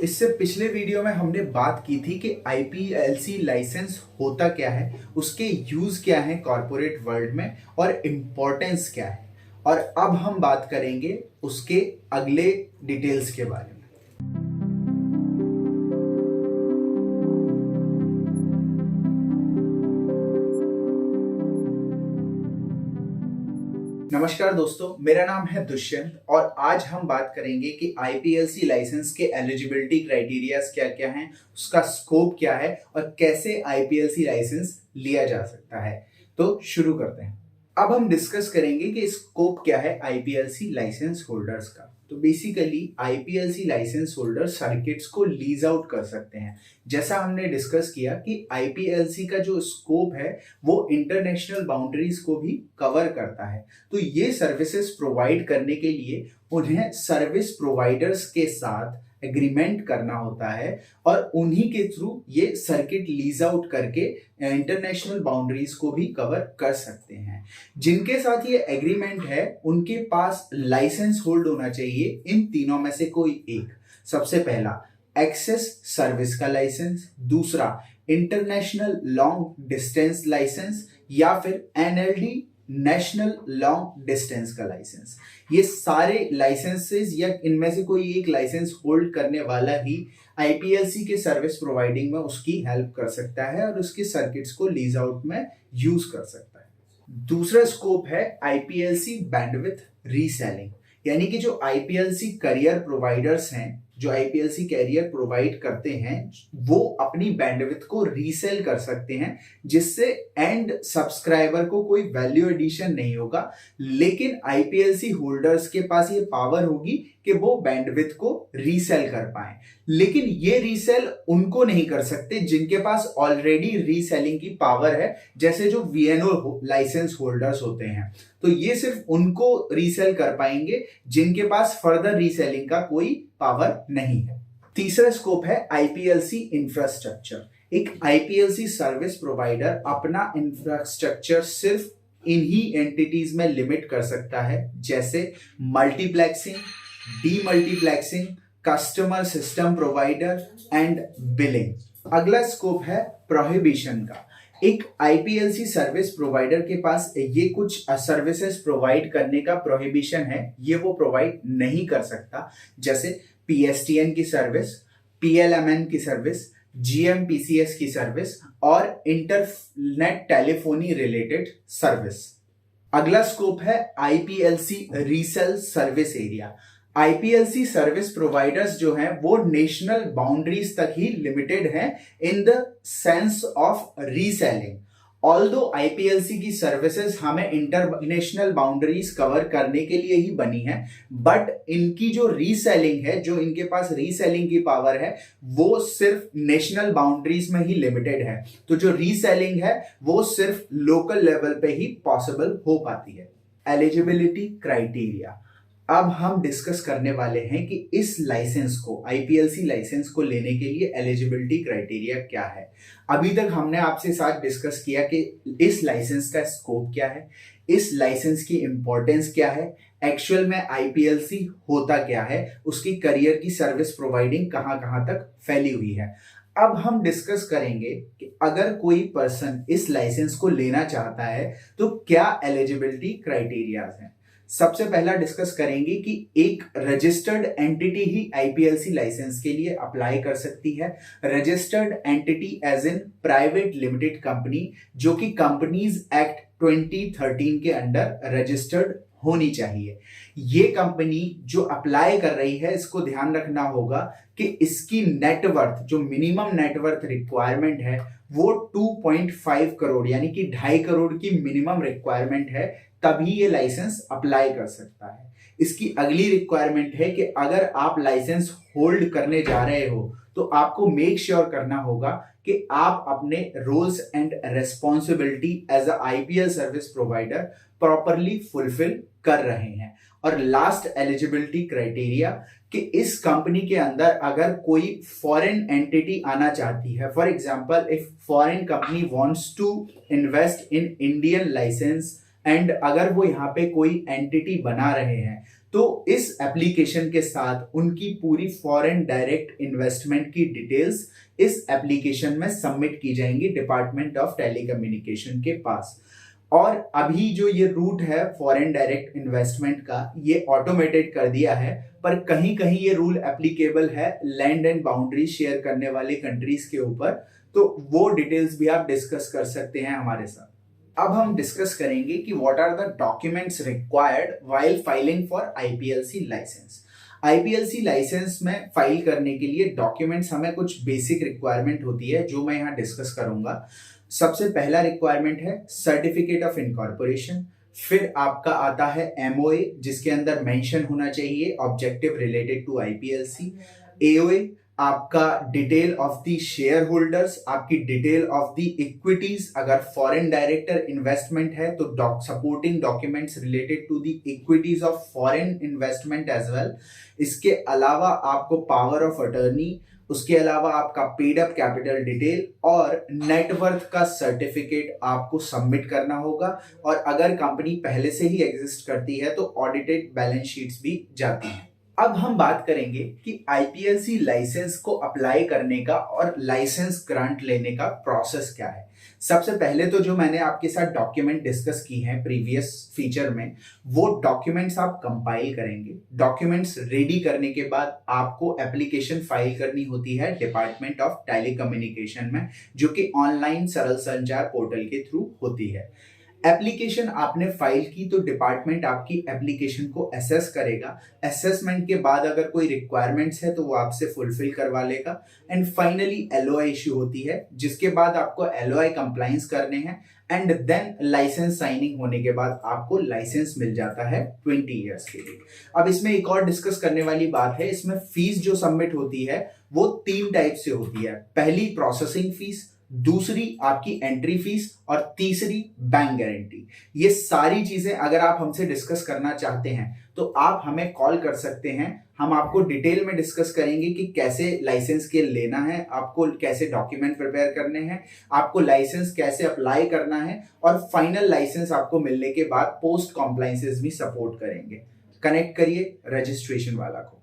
इससे पिछले वीडियो में हमने बात की थी कि आईपीएलसी लाइसेंस होता क्या है, उसके यूज क्या है कॉरपोरेट वर्ल्ड में और इम्पोर्टेंस क्या है। और अब हम बात करेंगे उसके अगले डिटेल्स के बारे में। नमस्कार दोस्तों, मेरा नाम है दुष्यंत और आज हम बात करेंगे कि आईपीएलसी लाइसेंस के एलिजिबिलिटी क्राइटेरियाज क्या क्या हैं, उसका स्कोप क्या है और कैसे आईपीएलसी लाइसेंस लिया जा सकता है। तो शुरू करते हैं। अब हम डिस्कस करेंगे कि स्कोप क्या है आईपीएलसी लाइसेंस होल्डर्स का। तो बेसिकली आईपीएलसी लाइसेंस होल्डर सर्किट्स को लीज आउट कर सकते हैं। जैसा हमने डिस्कस किया कि आईपीएलसी का जो स्कोप है वो इंटरनेशनल बाउंड्रीज को भी कवर करता है। तो ये सर्विसेज प्रोवाइड करने के लिए उन्हें सर्विस प्रोवाइडर्स के साथ एग्रीमेंट करना होता है और उन्हीं के थ्रू ये सर्किट लीज आउट करके इंटरनेशनल बाउंड्रीज को भी कवर कर सकते हैं। जिनके साथ ये एग्रीमेंट है उनके पास लाइसेंस होल्ड होना चाहिए इन तीनों में से कोई एक। सबसे पहला एक्सेस सर्विस का लाइसेंस, दूसरा इंटरनेशनल लॉन्ग डिस्टेंस लाइसेंस या फिर एनएलडी नेशनल लॉन्ग डिस्टेंस का लाइसेंस। ये सारे लाइसेंसेस या इनमें से कोई एक लाइसेंस होल्ड करने वाला ही आईपीएलसी के सर्विस प्रोवाइडिंग में उसकी हेल्प कर सकता है और उसके सर्किट्स को लीज आउट में यूज कर सकता है। दूसरा स्कोप है आईपीएलसी बैंडविड्थ रीसेलिंग, यानी कि जो आईपीएलसी करियर प्रोवाइडर्स हैं, जो आईपीएलसी कैरियर प्रोवाइड करते हैं, वो अपनी बैंडविड्थ को रीसेल कर सकते हैं, जिससे एंड सब्सक्राइबर को कोई वैल्यू एडिशन नहीं होगा, लेकिन आईपीएलसी होल्डर्स के पास ये पावर होगी कि वो बैंडविड्थ को रीसेल कर पाए। लेकिन ये रीसेल उनको नहीं कर सकते जिनके पास ऑलरेडी रीसेलिंग की पावर है, जैसे जो वीएनओ लाइसेंस होल्डर्स होते हैं। तो ये सिर्फ उनको रीसेल कर पाएंगे जिनके पास फर्दर रीसेलिंग का कोई पावर नहीं है। तीसरा स्कोप है आईपीएलसी इंफ्रास्ट्रक्चर। एक आईपीएलसी सर्विस प्रोवाइडर अपना इंफ्रास्ट्रक्चर सिर्फ इन्हीं एंटिटीज में लिमिट कर सकता है, जैसे multiplexing, demultiplexing, customer system provider and billing. अगला स्कोप है प्रोहिबिशन का। एक आईपीएलसी सर्विस प्रोवाइडर के पास ये कुछ सर्विसेज प्रोवाइड करने का प्रोहिबिशन है, ये वो प्रोवाइड नहीं कर सकता, जैसे पीएसटीएन की सर्विस, पीएलएमएन की सर्विस, जीएमपीसीएस की सर्विस और इंटरनेट टेलीफोनी रिलेटेड सर्विस। अगला स्कोप है IPLC resale service area. IPLC service providers जो हैं वो नेशनल बाउंड्रीज तक ही लिमिटेड हैं in the sense of reselling. Although IPLC की सर्विसेज हमें इंटरनेशनल बाउंड्रीज कवर करने के लिए ही बनी है, बट इनकी जो रीसेलिंग है, जो इनके पास रीसेलिंग की पावर है, वो सिर्फ नेशनल बाउंड्रीज में ही लिमिटेड है। तो जो रीसेलिंग है वो सिर्फ लोकल लेवल पे ही पॉसिबल हो पाती है। Eligibility criteria. अब हम डिस्कस करने वाले हैं कि इस लाइसेंस को, आईपीएलसी लाइसेंस को लेने के लिए एलिजिबिलिटी क्राइटेरिया क्या है। अभी तक हमने आपसे साथ डिस्कस किया कि इस लाइसेंस का स्कोप क्या है, इस लाइसेंस की इंपॉर्टेंस क्या है, एक्चुअल में आईपीएलसी होता क्या है, उसकी करियर की सर्विस प्रोवाइडिंग कहां कहां तक फैली हुई है। अब हम डिस्कस करेंगे कि अगर कोई पर्सन इस लाइसेंस को लेना चाहता है तो क्या एलिजिबिलिटी क्राइटेरियाज हैं। सबसे पहला डिस्कस करेंगे कि एक रजिस्टर्ड एंटिटी ही आईपीएलसी लाइसेंस के लिए अप्लाई कर सकती है। Registered entity as in private limited company, जो कि कंपनीज एक्ट 2013 के अंडर रजिस्टर्ड होनी चाहिए। ये कंपनी जो अप्लाई कर रही है, इसको ध्यान रखना होगा कि इसकी नेटवर्थ, जो मिनिमम नेटवर्थ रिक्वायरमेंट है, वो 2.5 करोड़ यानी कि 2.5 करोड़ की मिनिमम रिक्वायरमेंट है, तभी ये लाइसेंस अप्लाई कर सकता है। इसकी अगली रिक्वायरमेंट है कि अगर आप लाइसेंस होल्ड करने जा रहे हो तो आपको मेक श्योर करना होगा कि आप अपने roles and responsibility as a IPL service provider properly fulfil कर रहे हैं। और लास्ट एलिजिबिलिटी क्राइटेरिया कि इस कंपनी के अंदर अगर कोई फॉरेन एंटिटी आना चाहती है, for example if foreign company wants to invest in Indian licence and अगर वो यहाँ पे कोई एंटिटी बना रहे हैं, तो इस एप्लीकेशन के साथ उनकी पूरी फॉरेन डायरेक्ट इन्वेस्टमेंट की डिटेल्स इस एप्लीकेशन में सबमिट की जाएंगी डिपार्टमेंट ऑफ टेलीकम्युनिकेशन के पास। और अभी जो ये रूट है फॉरेन डायरेक्ट इन्वेस्टमेंट का, ये ऑटोमेटेड कर दिया है, पर कहीं कहीं ये रूल एप्लीकेबल है लैंड एंड बाउंड्री शेयर करने वाली कंट्रीज के ऊपर, तो वो डिटेल्स भी आप डिस्कस कर सकते हैं हमारे साथ। अब हम डिस्कस करेंगे कि what are the documents required while filing for IPLC license. IPLC license में फाइल करने के लिए डॉक्यूमेंट्स हमें कुछ बेसिक रिक्वायरमेंट होती है जो मैं यहाँ डिस्कस करूंगा। सबसे पहला रिक्वायरमेंट है सर्टिफिकेट ऑफ इनकॉर्पोरेशन, फिर आपका आता है एमओए जिसके अंदर मेंशन होना चाहिए objective related to IPLC, AOA आपका detail of the shareholders, आपकी डिटेल ऑफ द इक्विटीज, अगर फॉरेन डायरेक्टर इन्वेस्टमेंट है तो supporting documents related to the equities of foreign investment as well. इसके अलावा आपको पावर ऑफ अटर्नी, उसके अलावा आपका पेड अप कैपिटल डिटेल और नेटवर्थ का सर्टिफिकेट आपको सबमिट करना होगा। और अगर कंपनी पहले से ही एग्जिस्ट करती है तो ऑडिटेड बैलेंस शीट्स भी जाती हैं। अब हम बात करेंगे कि आईपीएलसी लाइसेंस को अप्लाई करने का और लाइसेंस ग्रांट लेने का प्रोसेस क्या है। सबसे पहले तो जो मैंने आपके साथ डॉक्यूमेंट डिस्कस की हैं प्रीवियस फीचर में, वो डॉक्यूमेंट्स आप कंपाइल करेंगे। डॉक्यूमेंट्स रेडी करने के बाद आपको एप्लीकेशन फाइल करनी होती है डिपार्टमेंट ऑफ टेलीकम्युनिकेशन में, जो कि ऑनलाइन सरल संचार पोर्टल के थ्रू होती है। एप्लीकेशन आपने फाइल की तो डिपार्टमेंट आपकी एप्लीकेशन को असेस करेगा। असेसमेंट के बाद अगर कोई रिक्वायरमेंट्स है तो वो आपसे फुलफिल करवा लेगा एंड फाइनली एलओआई इश्यू होती है, जिसके बाद आपको एलओआई कंप्लायंस करने हैं एंड देन लाइसेंस साइनिंग होने के बाद आपको लाइसेंस मिल जाता है 20 इयर्स के लिए। अब इसमें एक और डिस्कस करने वाली बात है, इसमें फीस जो सबमिट होती है वो 3 टाइप से होती है। पहली प्रोसेसिंग फीस, दूसरी आपकी एंट्री फीस और तीसरी बैंक गारंटी। ये सारी चीजें अगर आप हमसे डिस्कस करना चाहते हैं तो आप हमें कॉल कर सकते हैं। हम आपको डिटेल में डिस्कस करेंगे कि कैसे लाइसेंस के लेना है, आपको कैसे डॉक्यूमेंट प्रिपेयर करने हैं, आपको लाइसेंस कैसे अप्लाई करना है और फाइनल लाइसेंस आपको मिलने के बाद पोस्ट कॉम्प्लायंसेस भी सपोर्ट करेंगे। कनेक्ट करिए रजिस्ट्रेशन वाला को।